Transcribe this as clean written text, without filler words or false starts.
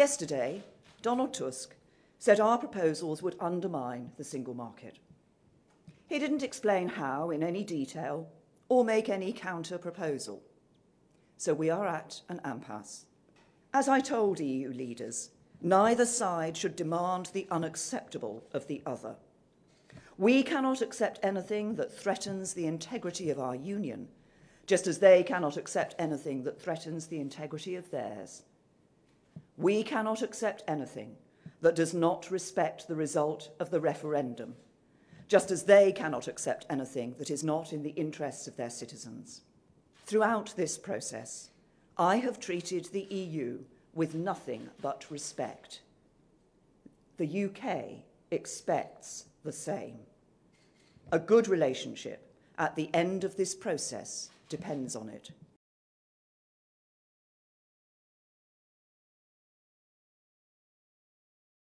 Yesterday, Donald Tusk said our proposals would undermine the single market. He didn't explain how in any detail or make any counter-proposal. So we are at an impasse. As I told EU leaders, neither side should demand the unacceptable of the other. We cannot accept anything that threatens the integrity of our union, just as they cannot accept anything that threatens the integrity of theirs. We cannot accept anything that does not respect the result of the referendum, just as they cannot accept anything that is not in the interests of their citizens. Throughout this process, I have treated the EU with nothing but respect. The UK expects the same. A good relationship at the end of this process depends on it.